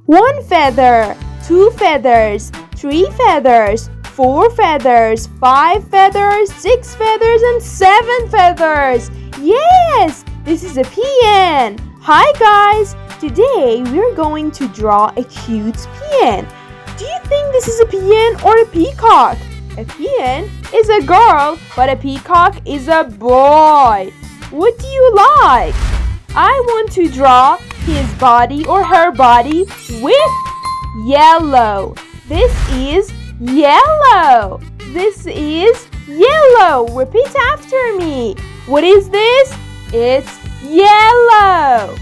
1 feather, 2 feathers, 3 feathers, 4 feathers, 5 feathers, 6 feathers, and 7 feathers. Yes, this is a peon. Hi guys, today we're going to draw a cute peon. Do you think this is a peon or a peacock? A peon is a girl, but a peacock is a boy. What do you like? I want to draw his body or her body with yellow. This is yellow. This is yellow. Repeat after me. What is this? It's yellow.